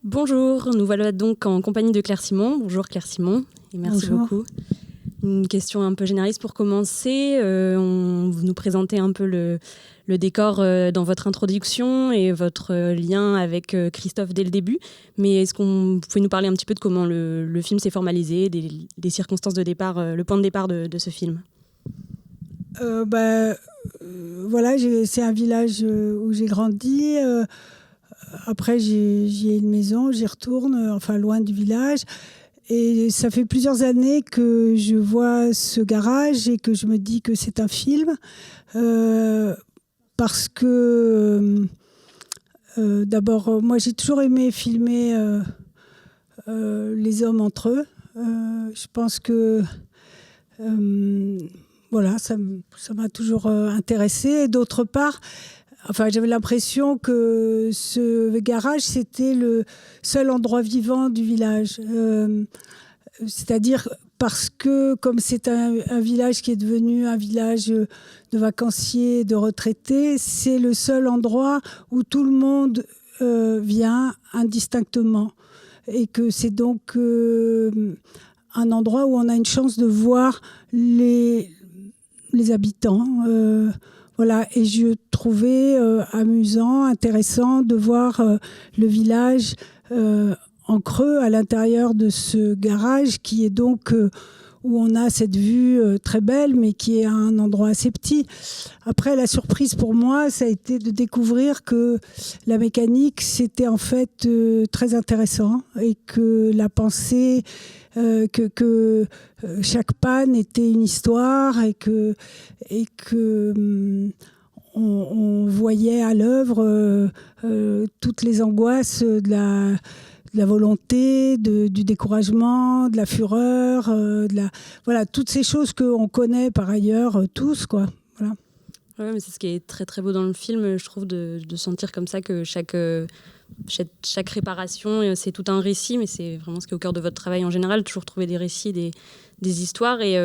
Bonjour, nous voilà donc en compagnie de Claire Simon. Bonjour Claire Simon et merci Bonjour. beaucoup. Une question un peu généraliste pour commencer. Vous nous présentez un peu le décor dans votre introduction et votre lien avec Christophe dès le début. Mais est-ce vous pouvez nous parler un petit peu de comment le film s'est formalisé, des circonstances de départ, le point de départ de ce film? Voilà, c'est un village où j'ai grandi. Après, j'ai une maison, j'y retourne, enfin loin du village. Et ça fait plusieurs années que je vois ce garage et que je me dis que c'est un film. Parce que, d'abord, moi j'ai toujours aimé filmer les hommes entre eux. Je pense que voilà, ça m'a toujours intéressée. Et d'autre part, enfin, j'avais l'impression que ce garage, c'était le seul endroit vivant du village. C'est-à-dire parce que, comme c'est un village qui est devenu un village de vacanciers, de retraités, c'est le seul endroit où tout le monde vient indistinctement. Et que c'est donc un endroit où on a une chance de voir les habitants. Voilà, et je trouvais amusant, intéressant de voir le village en creux à l'intérieur de ce garage qui est donc où on a cette vue très belle, mais qui est à un endroit assez petit. Après, la surprise pour moi, ça a été de découvrir que la mécanique, c'était en fait très intéressant et que la pensée, que chaque panne était une histoire et que on voyait à l'œuvre toutes les angoisses de la volonté, du découragement, de la fureur, voilà, toutes ces choses qu'on connaît par ailleurs tous, quoi. Voilà. Ouais, mais c'est ce qui est très très beau dans le film, je trouve, de sentir comme ça que chaque réparation, c'est tout un récit, mais c'est vraiment ce qui est au cœur de votre travail en général, toujours trouver des récits, des histoires. Et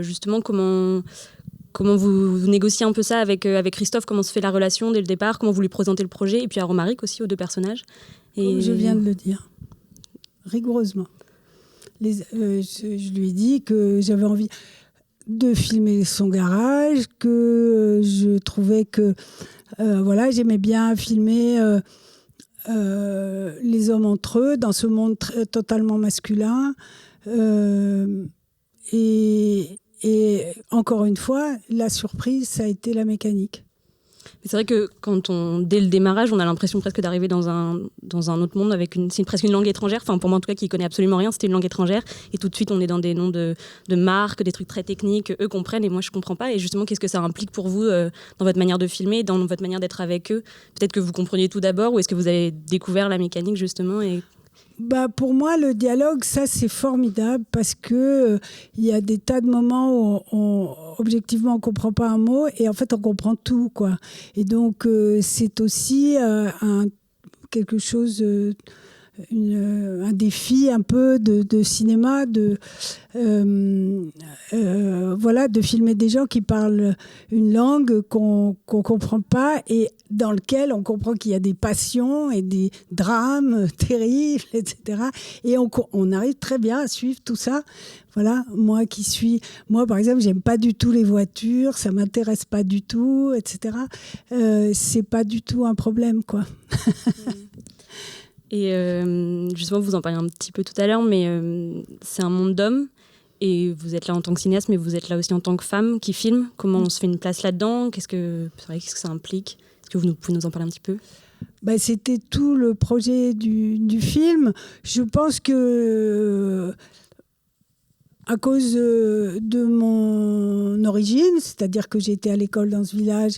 justement, comment vous négociez un peu ça avec Christophe, comment se fait la relation dès le départ, comment vous lui présentez le projet, et puis à Romaric aussi, aux deux personnages. Comme je viens de le dire, rigoureusement. Je lui ai dit que j'avais envie de filmer son garage, que je trouvais que voilà, j'aimais bien filmer les hommes entre eux dans ce monde totalement masculin. Et encore une fois, la surprise, ça a été la mécanique. Mais c'est vrai que dès le démarrage, on a l'impression presque d'arriver dans un autre monde avec c'est presque une langue étrangère. Enfin, pour moi, en tout cas, qui connaît absolument rien, c'était une langue étrangère. Et tout de suite, on est dans des noms de marques, des trucs très techniques. Eux comprennent et moi, je comprends pas. Et justement, qu'est-ce que ça implique pour vous dans votre manière de filmer, dans votre manière d'être avec eux? Peut-être que vous compreniez tout d'abord, ou est-ce que vous avez découvert la mécanique, justement Pour moi, le dialogue, ça, c'est formidable parce que il y a des tas de moments où objectivement, on comprend pas un mot et en fait, on comprend tout, quoi. Et donc, c'est aussi quelque chose, un défi un peu de cinéma, voilà, de filmer des gens qui parlent une langue qu'on comprend pas et dans lequel on comprend qu'il y a des passions et des drames terribles, etc. Et on arrive très bien à suivre tout ça. Voilà, moi, par exemple, j'aime pas du tout les voitures, ça m'intéresse pas du tout, etc. C'est pas du tout un problème, quoi. Et justement, vous en parliez un petit peu tout à l'heure, mais c'est un monde d'hommes. Et vous êtes là en tant que cinéaste, mais vous êtes là aussi en tant que femme qui filme. Comment on se fait une place là-dedans? Qu'est-ce que ça implique? Est-ce que vous pouvez nous en parler un petit peu? C'était tout le projet du film. Je pense que à cause de mon origine, c'est-à-dire que j'ai été à l'école dans ce village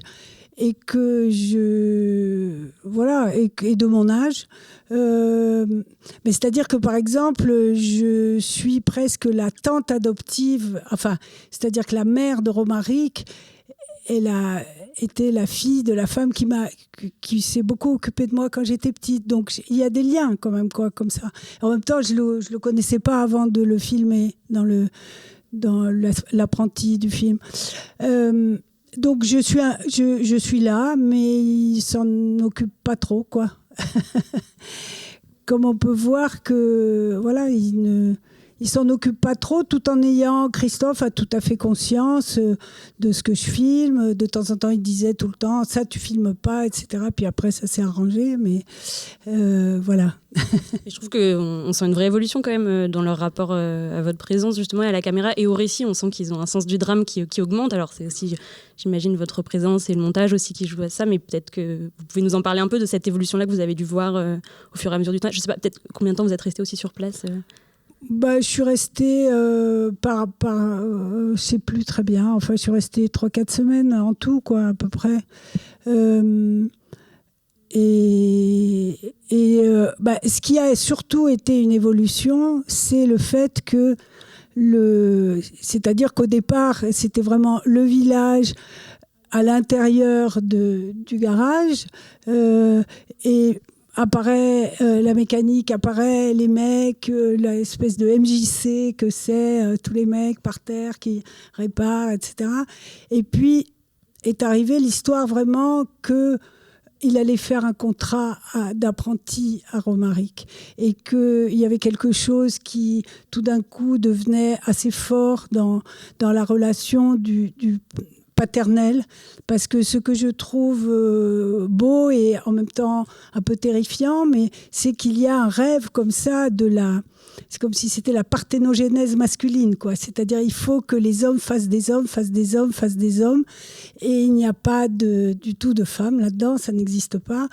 et que et de mon âge. Mais c'est-à-dire que, par exemple, je suis presque la tante adoptive, enfin, c'est-à-dire que la mère de Romaric, elle a été la fille de la femme qui s'est beaucoup occupée de moi quand j'étais petite. Donc, il y a des liens quand même, quoi, comme ça. En même temps, je le connaissais pas avant de le filmer dans l'apprenti du film. Donc je suis là, mais il s'en occupe pas trop, quoi. comme on peut voir que voilà, il s'en occupe pas trop, tout en ayant, Christophe a tout à fait conscience de ce que je filme. De temps en temps, il disait tout le temps, ça tu filmes pas, etc. Puis après, ça s'est arrangé, mais voilà. Et je trouve qu'on sent une vraie évolution quand même dans leur rapport à votre présence justement et à la caméra et au récit. On sent qu'ils ont un sens du drame qui augmente. Alors c'est aussi, j'imagine, votre présence et le montage aussi qui jouent à ça, mais peut-être que vous pouvez nous en parler un peu de cette évolution-là que vous avez dû voir au fur et à mesure du temps. Je sais pas, peut-être combien de temps vous êtes resté aussi sur place je suis restée je sais plus très bien. Enfin, je suis restée 3-4 semaines en tout, quoi, à peu près. Ce qui a surtout été une évolution, c'est le fait que c'est-à-dire qu'au départ, c'était vraiment le village à l'intérieur du garage et apparaît la mécanique, apparaît les mecs, l'espèce de MJC que c'est, tous les mecs par terre qui réparent, etc. Et puis est arrivée l'histoire vraiment qu'il allait faire un contrat d'apprenti à Romaric et qu'il y avait quelque chose qui tout d'un coup devenait assez fort dans la relation du paternelle, parce que ce que je trouve beau et en même temps un peu terrifiant, mais c'est qu'il y a un rêve comme ça c'est comme si c'était la parthénogenèse masculine, quoi. C'est-à-dire il faut que les hommes fassent des hommes, fassent des hommes, fassent des hommes, et il n'y a pas du tout de femmes là-dedans, ça n'existe pas.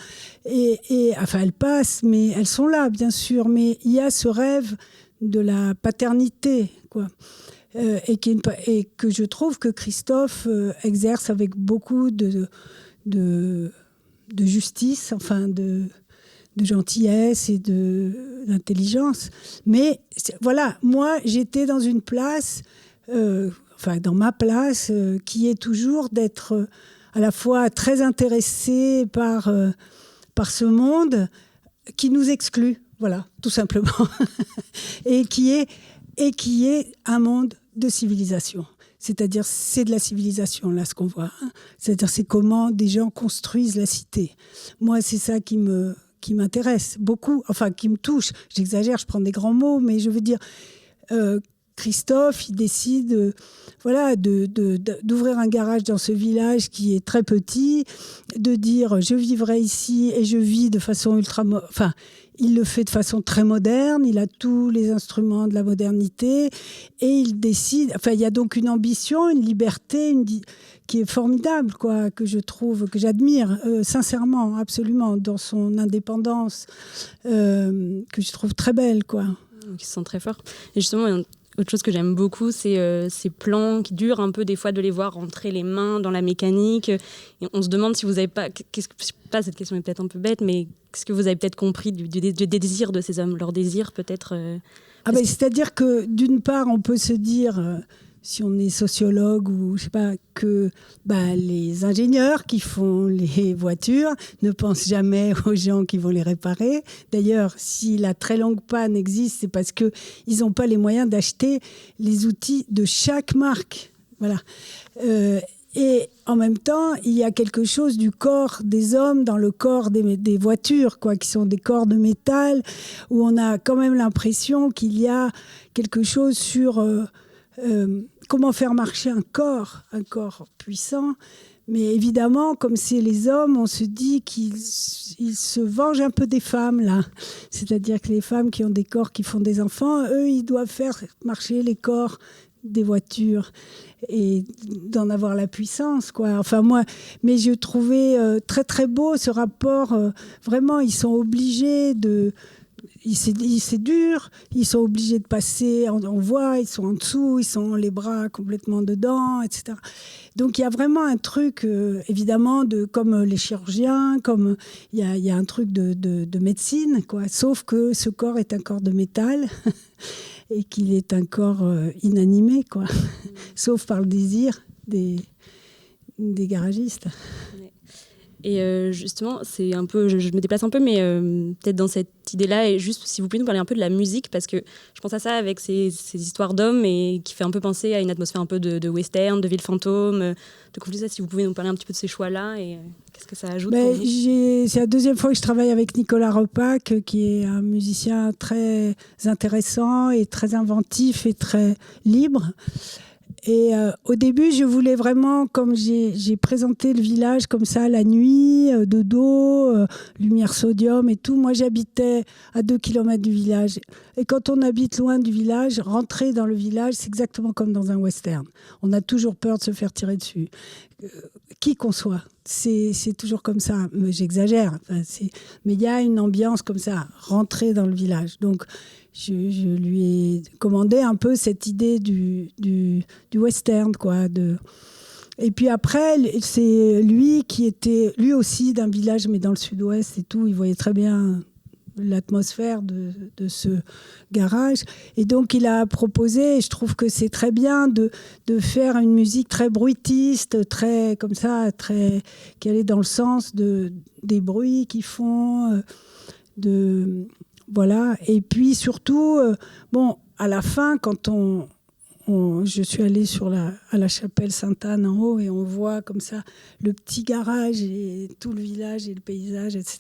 Et enfin, elles passent, mais elles sont là, bien sûr, mais il y a ce rêve de la paternité, quoi. Et que je trouve que Christophe exerce avec beaucoup de justice, enfin de gentillesse et d'intelligence. Mais voilà, moi j'étais dans une place, dans ma place, qui est toujours d'être à la fois très intéressée par ce monde qui nous exclut, voilà, tout simplement, et qui est un monde de civilisation. C'est-à-dire, c'est de la civilisation, là, ce qu'on voit. C'est-à-dire, c'est comment des gens construisent la cité. Moi, c'est ça qui m'intéresse beaucoup, enfin, qui me touche. J'exagère, je prends des grands mots, mais je veux dire, Christophe, il décide d'ouvrir un garage dans ce village qui est très petit, de dire, je vivrai ici et je vis de façon il le fait de façon très moderne, il a tous les instruments de la modernité et il décide... Enfin, il y a donc une ambition, une liberté qui est formidable, quoi, que je trouve, que j'admire sincèrement, absolument, dans son indépendance, que je trouve très belle, quoi. Qui se sent très fort. Et justement, autre chose que j'aime beaucoup, c'est ces plans qui durent un peu, des fois, de les voir rentrer les mains dans la mécanique. Et on se demande si vous n'avez pas... cette question est peut-être un peu bête, mais qu'est-ce que vous avez peut-être compris du désir de ces hommes, leur désir peut-être c'est-à-dire que d'une part, on peut se dire, si on est sociologue ou je sais pas, que les ingénieurs qui font les voitures ne pensent jamais aux gens qui vont les réparer. D'ailleurs, si la très longue panne existe, c'est parce qu'ils n'ont pas les moyens d'acheter les outils de chaque marque. Voilà. Et en même temps, il y a quelque chose du corps des hommes dans le corps des voitures, quoi, qui sont des corps de métal, où on a quand même l'impression qu'il y a quelque chose sur comment faire marcher un corps puissant. Mais évidemment, comme c'est les hommes, on se dit qu'ils se vengent un peu des femmes, là. C'est-à-dire que les femmes qui ont des corps qui font des enfants, eux, ils doivent faire marcher les corps des voitures et d'en avoir la puissance, quoi. Enfin, moi, mais je trouvais très très beau ce rapport. Vraiment, ils sont obligés c'est dur, ils sont obligés de passer, on voit, ils sont en dessous, ils ont les bras complètement dedans, etc. Donc il y a vraiment un truc, évidemment, comme les chirurgiens, comme il y a un truc de médecine, quoi. Sauf que ce corps est un corps de métal et qu'il est un corps inanimé, quoi. Sauf par le désir des garagistes. Et justement, c'est un peu, je me déplace un peu, mais peut-être dans cette idée-là, et juste si vous pouvez nous parler un peu de la musique, parce que je pense à ça avec ces histoires d'hommes et qui fait un peu penser à une atmosphère un peu de western, de ville fantôme, de conflit. Si vous pouvez nous parler un petit peu de ces choix-là et qu'est-ce que ça ajoute pour vous ? C'est la deuxième fois que je travaille avec Nicolas Repac, qui est un musicien très intéressant et très inventif et très libre. Et au début, je voulais vraiment, comme j'ai présenté le village comme ça, la nuit, de dos, lumière sodium et tout. Moi, j'habitais à 2 kilomètres du village. Et quand on habite loin du village, rentrer dans le village, c'est exactement comme dans un western. On a toujours peur de se faire tirer dessus. Qui qu'on soit, c'est toujours comme ça. Mais j'exagère. Enfin, mais il y a une ambiance comme ça, rentrer dans le village. Donc, je lui ai commandé un peu cette idée du western, quoi. Et puis après, c'est lui qui était lui aussi d'un village, mais dans le sud-ouest et tout. Il voyait très bien l'atmosphère de ce garage. Et donc, il a proposé, et je trouve que c'est très bien, de faire une musique très bruitiste, très comme ça, qui allait dans le sens des bruits qu'ils font, voilà. Et puis surtout, à la fin, quand je suis allée à la chapelle Sainte-Anne en haut et on voit comme ça le petit garage et tout le village et le paysage, etc.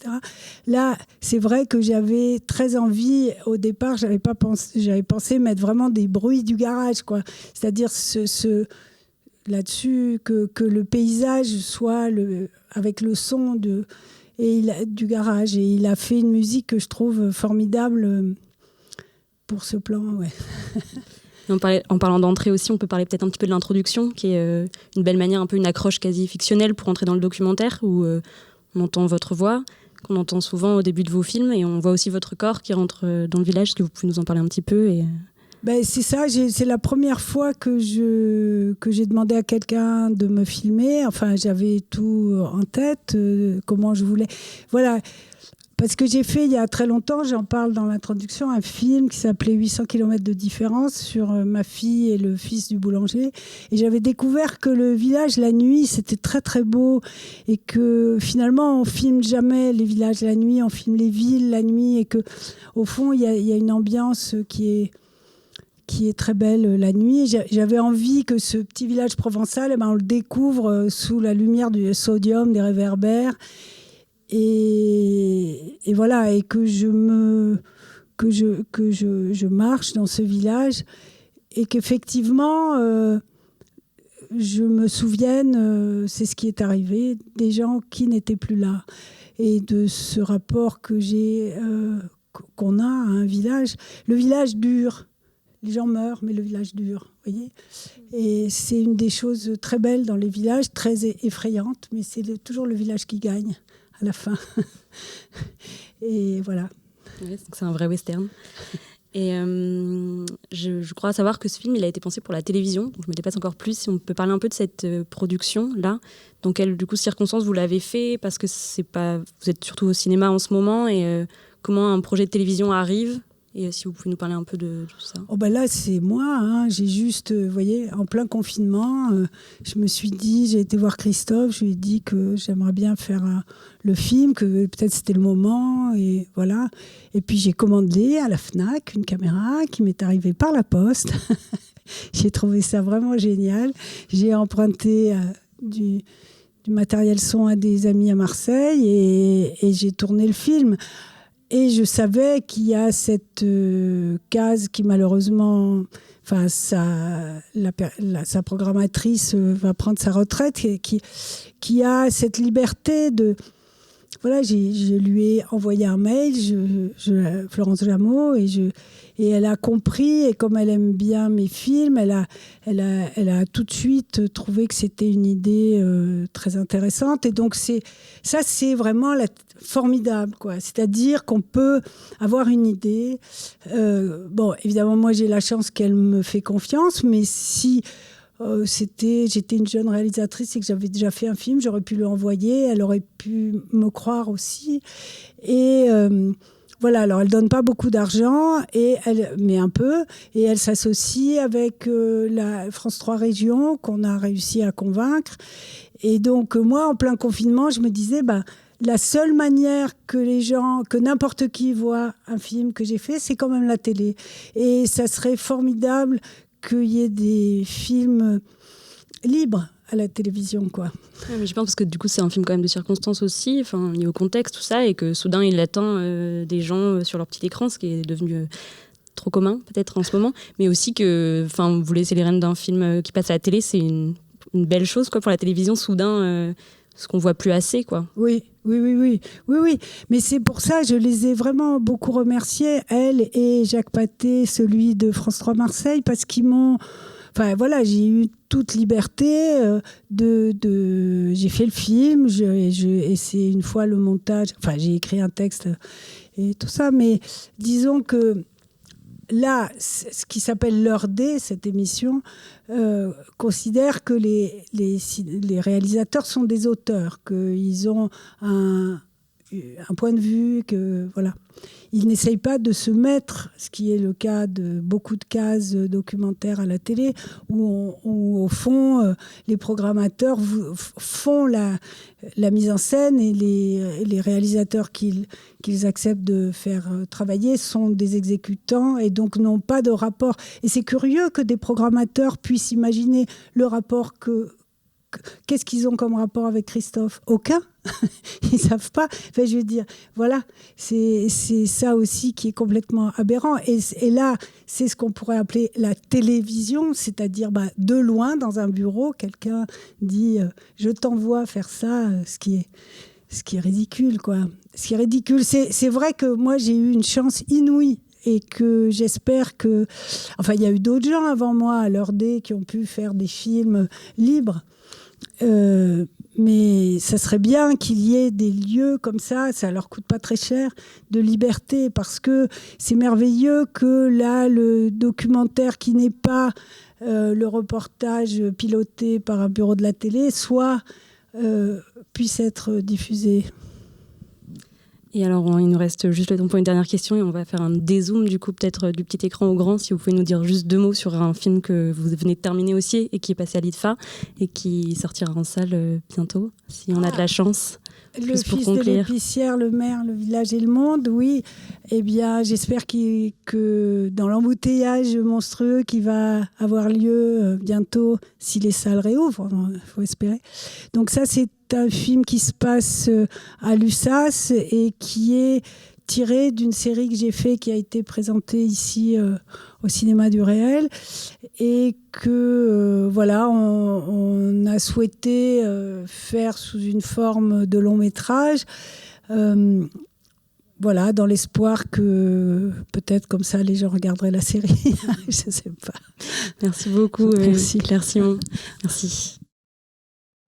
Là, c'est vrai que j'avais très envie, au départ, j'avais pensé mettre vraiment des bruits du garage, quoi. C'est-à-dire là-dessus, que le paysage soit avec le son du garage. Et il a fait une musique que je trouve formidable pour ce plan, ouais. En parlant d'entrée aussi, on peut parler peut-être un petit peu de l'introduction, qui est une belle manière, un peu une accroche quasi fictionnelle pour entrer dans le documentaire, où on entend votre voix, qu'on entend souvent au début de vos films, et on voit aussi votre corps qui rentre dans le village. Est-ce que vous pouvez nous en parler un petit peu C'est ça, c'est la première fois que j'ai demandé à quelqu'un de me filmer. Enfin, j'avais tout en tête, comment je voulais. Voilà. Parce que j'ai fait, il y a très longtemps, j'en parle dans l'introduction, un film qui s'appelait 800 km de différence sur ma fille et le fils du boulanger. Et j'avais découvert que le village, la nuit, c'était très très beau. Et que finalement, on filme jamais les villages la nuit, on filme les villes la nuit. Et qu'au fond, il y a une ambiance qui est très belle la nuit. J'avais envie que ce petit village provençal, on le découvre sous la lumière du sodium, des réverbères. Et voilà, et que je marche dans ce village et qu'effectivement je me souvienne, c'est ce qui est arrivé, des gens qui n'étaient plus là et de ce rapport qu'on a à un village. Le village dure, les gens meurent, mais le village dure, vous voyez. Et c'est une des choses très belles dans les villages, très effrayantes, mais c'est toujours le village qui gagne à la fin. Et voilà. Ouais, c'est un vrai western. Et je crois savoir que ce film, il a été pensé pour la télévision. Donc je me déplace encore plus. Si on peut parler un peu de cette production-là. Dans quelles circonstances vous l'avez fait ? Parce que vous êtes surtout au cinéma en ce moment. Et comment un projet de télévision arrive ? Et si vous pouvez nous parler un peu de ça. Là, c'est moi. J'ai juste, vous voyez, en plein confinement, je me suis dit, j'ai été voir Christophe, je lui ai dit que j'aimerais bien faire le film, que peut-être c'était le moment, et voilà. Et puis j'ai commandé à la Fnac une caméra qui m'est arrivée par la poste. J'ai trouvé ça vraiment génial. J'ai emprunté du matériel son à des amis à Marseille et j'ai tourné le film. Et je savais qu'il y a cette case qui malheureusement, sa programmatrice va prendre sa retraite, qui a cette liberté de... Voilà, je lui ai envoyé un mail, Florence Jameau, et elle a compris, et comme elle aime bien mes films, elle a tout de suite trouvé que c'était une idée très intéressante. Et donc, c'est vraiment formidable, quoi. C'est-à-dire qu'on peut avoir une idée. Évidemment, moi, j'ai la chance qu'elle me fait confiance, mais si... j'étais une jeune réalisatrice et que j'avais déjà fait un film, j'aurais pu lui envoyer, elle aurait pu me croire aussi. Et voilà, alors elle donne pas beaucoup d'argent, mais un peu, et elle s'associe avec la France 3 Régions qu'on a réussi à convaincre. Et donc moi, en plein confinement, je me disais, la seule manière que n'importe qui voit un film que j'ai fait, c'est quand même la télé. Et ça serait formidable qu'il y ait des films libres à la télévision, quoi. Ouais, mais je pense parce que du coup c'est un film quand même de circonstances aussi, enfin lié au contexte tout ça, et que soudain il atteint des gens sur leur petit écran, ce qui est devenu trop commun peut-être en ce moment, mais aussi que, enfin, vous laissez les rênes d'un film qui passe à la télé, c'est une belle chose quoi pour la télévision soudain, ce qu'on voit plus assez quoi. Oui. Mais c'est pour ça je les ai vraiment beaucoup remerciés, elle et Jacques Pathé, celui de France 3 Marseille, parce qu'ils m'ont... Enfin voilà, j'ai eu toute liberté j'ai fait le film, et c'est une fois le montage, enfin j'ai écrit un texte et tout ça, mais disons que là, ce qui s'appelle l'heure D, cette émission, considère que les réalisateurs sont des auteurs, qu'ils ont un point de vue, que voilà. Ils n'essayent pas de se mettre, ce qui est le cas de beaucoup de cases documentaires à la télé, où au fond, les programmateurs font la mise en scène, et les réalisateurs qu'ils acceptent de faire travailler sont des exécutants et donc n'ont pas de rapport. Et c'est curieux que des programmateurs puissent imaginer le rapport qu'est-ce qu'ils ont comme rapport avec Christophe ? Aucun. Ils savent pas. Enfin, je veux dire, voilà, c'est ça aussi qui est complètement aberrant. Et là, c'est ce qu'on pourrait appeler la télévision, c'est-à-dire de loin, dans un bureau, quelqu'un dit je t'envoie faire ça, ce qui est ridicule, quoi. Ce qui est ridicule. C'est vrai que moi, j'ai eu une chance inouïe. Et que j'espère que... Enfin, il y a eu d'autres gens avant moi, à l'heure D, qui ont pu faire des films libres. Mais ça serait bien qu'il y ait des lieux comme ça leur coûte pas très cher, de liberté, parce que c'est merveilleux que là, le documentaire qui n'est pas le reportage piloté par un bureau de la télé puisse être diffusé. Et alors, il nous reste juste le temps pour une dernière question et on va faire un dézoom du coup, peut-être du petit écran au grand. Si vous pouvez nous dire juste 2 mots sur un film que vous venez de terminer aussi et qui est passé à l'IDFA et qui sortira en salle bientôt, si on a de la chance. Le fils de l'épicière, le maire, le village et le monde, oui. Eh bien, j'espère que dans l'embouteillage monstrueux qui va avoir lieu bientôt, si les salles réouvrent, il faut espérer. Donc ça, c'est un film qui se passe à Lussas et qui est tiré d'une série que j'ai faite, qui a été présentée ici au cinéma du Réel, et que voilà, on a souhaité faire sous une forme de long métrage, voilà, dans l'espoir que peut-être comme ça les gens regarderaient la série. Je ne sais pas. Merci beaucoup, Merci. Claire Simon. Merci.